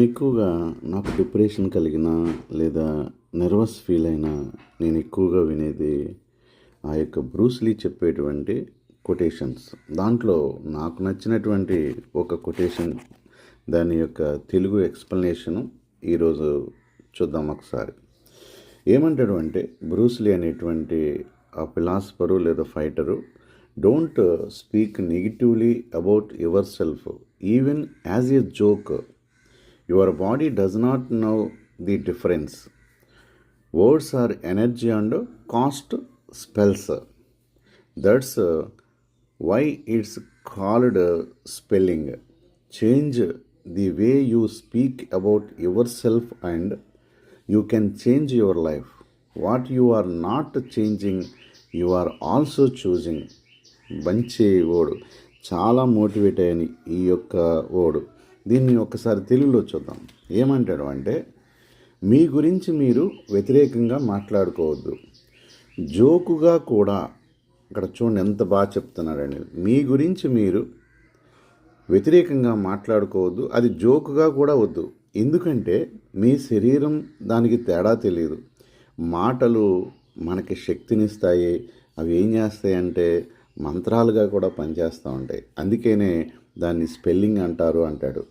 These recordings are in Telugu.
ఎక్కువగా నాకు డిప్రెషన్ కలిగినా లేదా నెర్వస్ ఫీల్ అయినా నేను ఎక్కువగా వినేది ఆ యొక్క బ్రూస్ లీ చెప్పేటువంటి కొటేషన్స్. దాంట్లో నాకు నచ్చినటువంటి ఒక కొటేషన్, దాని యొక్క తెలుగు ఎక్స్ప్లెనేషను ఈరోజు చూద్దాం ఒకసారి. ఏమంటాడు అంటే, బ్రూస్ లీ అనేటువంటి ఆ ఫిలాసఫరు లేదా fighter, don't speak negatively about yourself even as a joke. Your body does not know the difference. Words are energy and cost spells. That's why it's called spelling. Change the way you speak about yourself and you can change your life. What you are not changing, you are also choosing. మంచి ఓడు, చాలా మోటివేట్ అయ్యాను ఈ యొక్క ఓడు. దీన్ని ఒకసారి తెలుగులో చూద్దాం. ఏమంటాడు అంటే, మీ గురించి మీరు వ్యతిరేకంగా మాట్లాడుకోవద్దు, జోకుగా కూడా. ఇక్కడ చూడండి ఎంత బాగా చెప్తున్నాడండి. మీ గురించి మీరు వ్యతిరేకంగా మాట్లాడుకోవద్దు, అది జోకుగా కూడా వద్దు. ఎందుకంటే మీ శరీరం దానికి తేడా తెలియదు. మాటలు మనకి శక్తినిస్తాయి. అవి ఏం చేస్తాయంటే మంత్రాలుగా కూడా పనిచేస్తూ ఉంటాయి. అందుకనే దాన్ని స్పెల్లింగ్ అంటారు అంటాడు.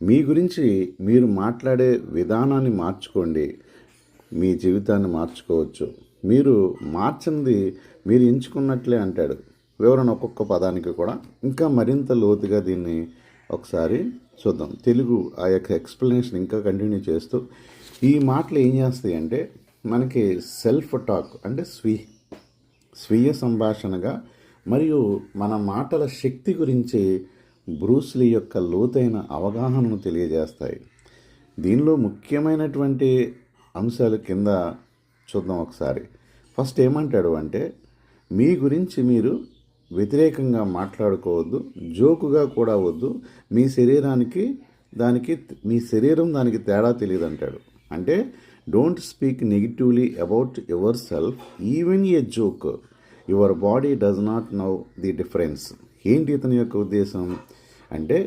మీ గురించి మీరు మాట్లాడే విధానాన్ని మార్చుకోండి, మీ జీవితాన్ని మార్చుకోవచ్చు. మీరు మార్చింది మీరు ఎంచుకున్నట్లే అంటాడు. వివరణ ఒక్కొక్క పదానికి కూడా ఇంకా మరింత లోతుగా దీన్ని ఒకసారి చూద్దాం. తెలుగు ఆ యొక్క ఎక్స్ప్లెనేషన్ ఇంకా కంటిన్యూ చేస్తూ, ఈ మాటలు ఏం చేస్తాయి అంటే మనకి సెల్ఫ్ టాక్ అంటే స్వీయ సంభాషణగా మరియు మన మాటల శక్తి గురించి బ్రూస్ లీ యొక్క లోతైన అవగాహనను తెలియజేస్తాయి. దీనిలో ముఖ్యమైనటువంటి అంశాలు కింద చూద్దాం ఒకసారి. ఫస్ట్ ఏమంటాడు అంటే, మీ గురించి మీరు వ్యతిరేకంగా మాట్లాడుకోవద్దు, జోకుగా కూడా వద్దు, మీ శరీరం దానికి తేడా తెలియదు అంటాడు. అంటే don't speak negatively about yourself even A joke. Your body does not know the difference. ఏంటి ఇతని యొక్క ఉద్దేశం అంటే,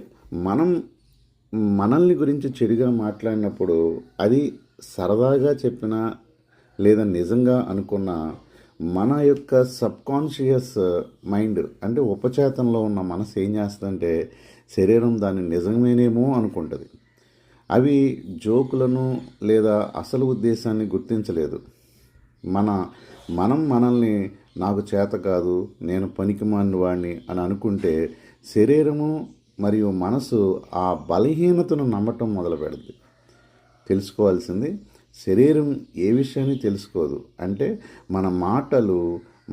మనల్ని గురించి చెడుగా మాట్లాడినప్పుడు అది సరదాగా చెప్పినా లేదా నిజంగా అనుకున్న మన యొక్క సబ్కాన్షియస్ మైండ్ అంటే ఉపచేతనలో ఉన్న మనసు ఏం చేస్తుందంటే శరీరం దాన్ని నిజమేనేమో అనుకుంటుంది. అవి జోకులను లేదా అసలు ఉద్దేశాన్ని గుర్తించలేదు. మనం మనల్ని నాకు చేత కాదు, నేను పనికిమాలిన వాడిని అని అనుకుంటే శరీరము మరియు మనసు ఆ బలహీనతను నమ్మటం మొదలు పెడుతుంది. తెలుసుకోవాల్సింది, శరీరం ఏ విషయాన్ని తెలుసుకోదు. అంటే మన మాటలు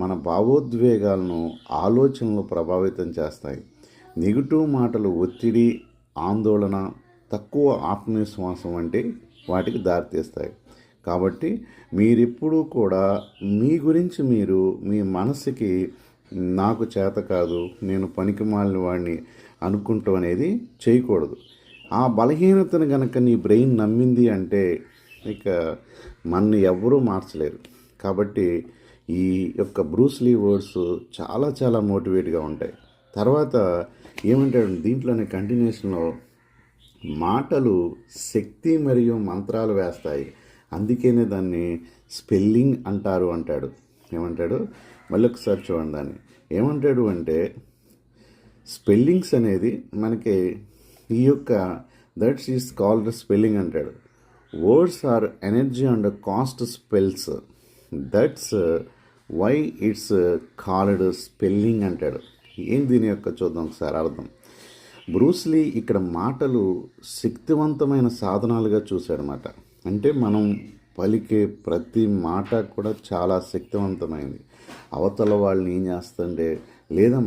మన భావోద్వేగాలను, ఆలోచనలు ప్రభావితం చేస్తాయి. నెగిటివ్ మాటలు ఒత్తిడి, ఆందోళన, తక్కువ ఆత్మవిశ్వాసం వంటి వాటికి దారితీస్తాయి. కాబట్టి మీరెప్పుడూ కూడా మీ గురించి మీరు మీ మనసుకి నాకు చేత కాదు, నేను పనికిమాలిన వాడిని అనుకుంటాం అనేది చేయకూడదు. ఆ బలహీనతను కనుక నీ బ్రెయిన్ నమ్మింది అంటే ఇక మనని ఎవ్వరూ మార్చలేరు. కాబట్టి ఈ యొక్క బ్రూస్ లీ వర్డ్స్ చాలా చాలా మోటివేట్గా ఉంటాయి. తర్వాత ఏమంటాడు దీంట్లోనే కంటిన్యూషన్లో, మాటలు శక్తి మరియు మంత్రాలు వేస్తాయి, అందుకనే దాన్ని స్పెల్లింగ్ అంటారు అంటాడు. ఏమంటాడు మళ్ళీ ఒకసారి చూడండి. దాన్ని ఏమంటాడు అంటే, స్పెల్లింగ్స్ అనేది మనకి ఈ యొక్క దట్స్ ఈస్ కాల్డ్ స్పెల్లింగ్ అంటాడు. Words are energy and cast spells. That's why it's called spelling అంటాడు. ఏం దీని యొక్క చూద్దాం ఒకసారి అర్థం. బ్రూస్ లీ ఇక్కడ మాటలు శక్తివంతమైన సాధనాలుగా చూశాడనమాట. అంటే మనం పలికే ప్రతి మాట కూడా చాలా శక్తివంతమైంది. అవతల వాళ్ళని ఏం చేస్తుంటే లేదా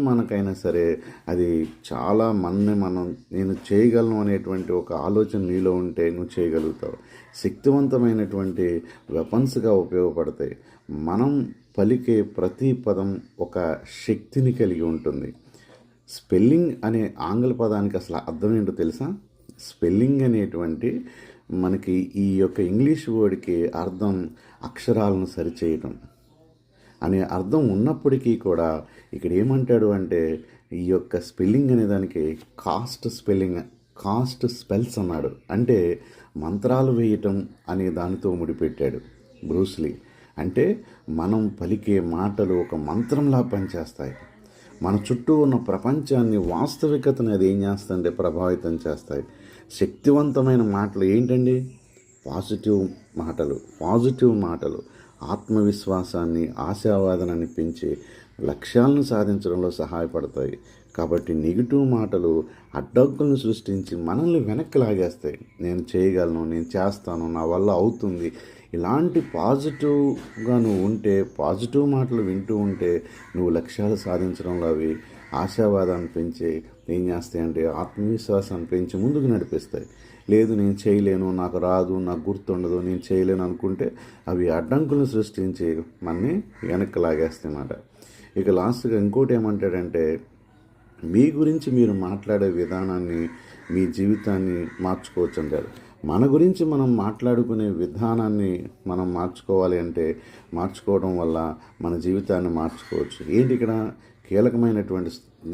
మనకైనా సరే అది చాలా నేను చేయగలను అనేటువంటి ఒక ఆలోచన నీలో ఉంటే నువ్వు చేయగలుగుతావు. శక్తివంతమైనటువంటి వెపన్స్గా ఉపయోగపడతాయి. మనం పలికే ప్రతి పదం ఒక శక్తిని కలిగి ఉంటుంది. స్పెల్లింగ్ అనే ఆంగ్ల పదానికి అసలు అర్థం ఏంటో తెలుసా? స్పెల్లింగ్ అనేటువంటి మనకి ఈ యొక్క ఇంగ్లీష్ వర్డ్కి అర్థం అక్షరాలను సరిచేయటం అనే అర్థం ఉన్నప్పటికీ కూడా ఇక్కడ ఏమంటాడు అంటే, ఈ యొక్క స్పెల్లింగ్ అనే దానికి కాస్ట్ స్పెల్లింగ్ కాస్ట్ స్పెల్స్ అన్నాడు. అంటే మంత్రాలు వేయటం అనే దానితో ముడిపెట్టాడు బ్రూస్లీ. అంటే మనం పలికే మాటలు ఒక మంత్రంలా పనిచేస్తాయి. మన చుట్టూ ఉన్న ప్రపంచాన్ని, వాస్తవికతను అది ఏం చేస్తుందంటే ప్రభావితం చేస్తాయి. శక్తివంతమైన మాటలు ఏంటండి? పాజిటివ్ మాటలు ఆత్మవిశ్వాసాన్ని, ఆశావాదనాన్ని పెంచి లక్ష్యాలను సాధించడంలో సహాయపడతాయి. కాబట్టి నెగిటివ్ మాటలు అడ్డంకులను సృష్టించి మనల్ని వెనక్కి లాగేస్తాయి. నేను చేయగలను, నేను చేస్తాను, నా వల్ల అవుతుంది, ఇలాంటి పాజిటివ్గా నువ్వు ఉంటే, పాజిటివ్ మాటలు వింటూ ఉంటే నువ్వు లక్ష్యాలు సాధించడంలో అవి ఆశావాదాన్ని పెంచి ఏం చేస్తాయంటే ఆత్మవిశ్వాసాన్ని పెంచి ముందుకు నడిపిస్తాయి. లేదు నేను చేయలేను, నాకు రాదు, నాకు గుర్తుండదు, నేను చేయలేను అనుకుంటే అవి అడ్డంకులను సృష్టించి మనని వెనక్కి లాగేస్తాయి అన్నమాట. ఇక లాస్ట్గా ఇంకోటి ఏమంటాడంటే, మీ గురించి మీరు మాట్లాడే విధానాన్ని, మీ జీవితాన్ని మార్చుకోవచ్చు అంటారు. మన గురించి మనం మాట్లాడుకునే విధానాన్ని మనం మార్చుకోవాలి అంటే మార్చుకోవడం వల్ల మన జీవితాన్ని మార్చుకోవచ్చు. ఏంటి ఇక్కడ కీలకమైనటువంటి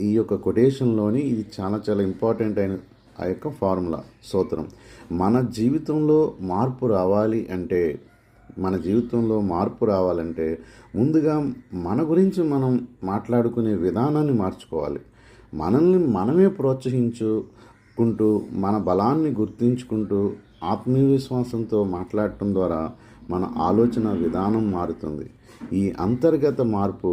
ఈ యొక్క కొటేషన్లోని ఇది చాలా చాలా ఇంపార్టెంట్ అయిన ఆ యొక్క ఫార్ములా, సూత్రం. మన జీవితంలో మార్పు రావాలంటే ముందుగా మన గురించి మనం మాట్లాడుకునే విధానాన్ని మార్చుకోవాలి. మనల్ని మనమే ప్రోత్సహించుకుంటూ, మన బలాన్ని గుర్తించుకుంటూ ఆత్మవిశ్వాసంతో మాట్లాడటం ద్వారా మన ఆలోచన విధానం మారుతుంది. ఈ అంతర్గత మార్పు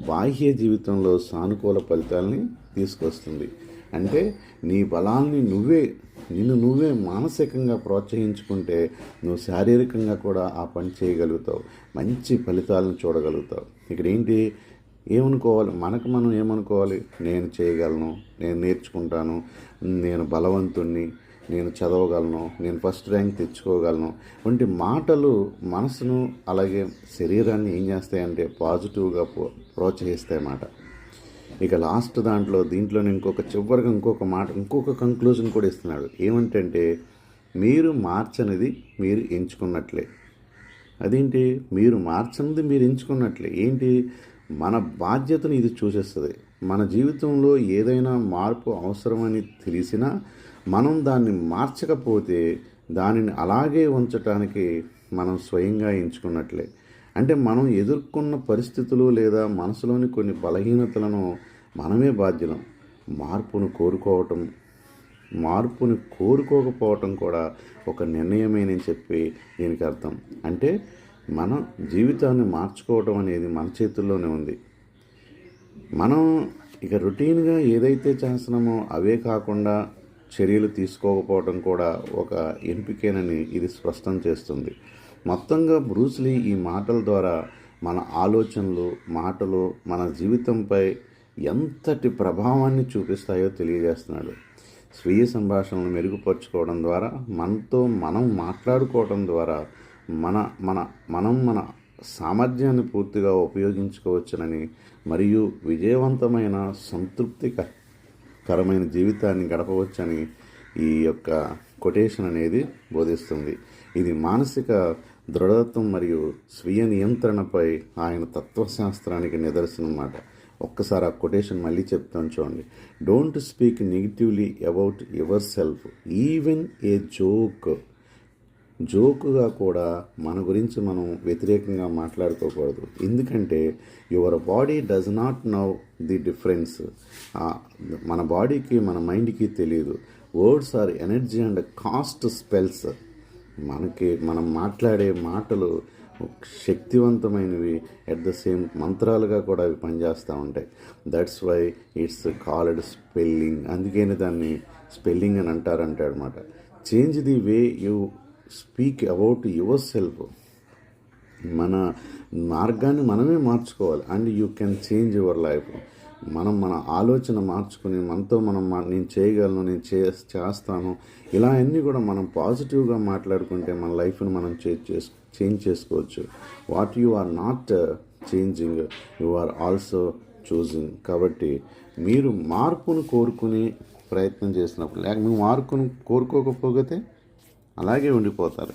బాహ్య జీవితంలో సానుకూల ఫలితాలని తీసుకొస్తుంది. అంటే నీ బలాన్ని నిన్ను నువ్వే మానసికంగా ప్రోత్సహించుకుంటే నువ్వు శారీరకంగా కూడా ఆ పని చేయగలుగుతావు, మంచి ఫలితాలను చూడగలుగుతావు. ఇక్కడ ఏంటి ఏమనుకోవాలి, మనం ఏమనుకోవాలి? నేను చేయగలను, నేను నేర్చుకుంటాను, నేను బలవంతుణ్ణి, నేను చదవగలను, నేను ఫస్ట్ ర్యాంక్ తెచ్చుకోగలను వంటి మాటలు మనసును అలాగే శరీరాన్ని ఏం చేస్తాయంటే పాజిటివ్గా ప్రోత్సహిస్తాయి అన్నమాట. ఇక లాస్ట్ దీంట్లో చివరిగా ఇంకొక కంక్లూజన్ కూడా ఇస్తున్నాడు. ఏమంటే మీరు మార్చనిది మీరు ఎంచుకున్నట్లే. అదేంటి? మీరు మార్చనిది మీరు ఎంచుకున్నట్లే. ఏంటి? మన బాధ్యతను ఇది చూసేస్తుంది. మన జీవితంలో ఏదైనా మార్పు అవసరమని తెలిసినా మనం దాన్ని మార్చకపోతే దానిని అలాగే ఉంచటానికి మనం స్వయంగా ఎంచుకున్నట్లే. అంటే మనం ఎదుర్కొన్న పరిస్థితులు లేదా మనసులోని కొన్ని బలహీనతలను మనమే బాధ్యులం. మార్పును కోరుకోకపోవటం కూడా ఒక నిర్ణయమేనని చెప్పి దీనికి అర్థం. అంటే మన జీవితాన్ని మార్చుకోవటం అనేది మన చేతుల్లోనే ఉంది. మనం ఇక రొటీన్గా ఏదైతే చేస్తున్నామో అవే కాకుండా చర్యలు తీసుకోకపోవడం కూడా ఒక ఎంపికేనని ఇది స్పష్టం చేస్తుంది. మొత్తంగా బ్రూస్లీ ఈ మాటల ద్వారా మన ఆలోచనలు, మాటలు మన జీవితంపై ఎంతటి ప్రభావాన్ని చూపిస్తాయో తెలియజేస్తున్నాడు. స్వీయ సంభాషణను మెరుగుపరుచుకోవడం ద్వారా, మనతో మనం మాట్లాడుకోవడం ద్వారా మన సామర్థ్యాన్ని పూర్తిగా ఉపయోగించుకోవచ్చునని మరియు విజయవంతమైన సంతృప్తికరమైన జీవితాన్ని గడపవచ్చని ఈ యొక్క కొటేషన్ అనేది బోధిస్తుంది. ఇది మానసిక దృఢత్వం మరియు స్వీయ నియంత్రణపై ఆయన తత్వశాస్త్రానికి నిదర్శనం అన్నమాట. ఒక్కసారి ఆ కొటేషన్ మళ్ళీ చెప్తాను చూడండి. Don't speak negatively about yourself, even a జోకుగా కూడా మన గురించి మనం వ్యతిరేకంగా మాట్లాడుకోకూడదు. ఎందుకంటే your body does not know the difference. మన బాడీకి మన మైండ్కి తెలియదు. Words are energy and cast spells. మనం మాట్లాడే మాటలు శక్తివంతమైనవి, ఎట్ ద సేమ్ మంత్రాలుగా కూడా అవి పనిచేస్తూ ఉంటాయి. That's why it's called spelling. అందుకని దాన్ని స్పెల్లింగ్ అని అంటారన్నమాట. Change the way you speak about yourself. మన మార్గాన్ని మనమే మార్చుకోవాలి. And you can change your life. మన ఆలోచన మార్చుకుని మనతో నేను చేయగలను, నేను చేస్తాను, ఇలా అన్నీ కూడా మనం పాజిటివ్గా మాట్లాడుకుంటే మన లైఫ్ని మనం చేంజ్ చేసుకోవచ్చు. What you are not changing, you are also choosing. కాబట్టి మీరు మార్పును కోరుకునే ప్రయత్నం చేసినప్పుడు, లేక మీరు మార్పును కోరుకోకపోతే అలాగే ఉండిపోతారు.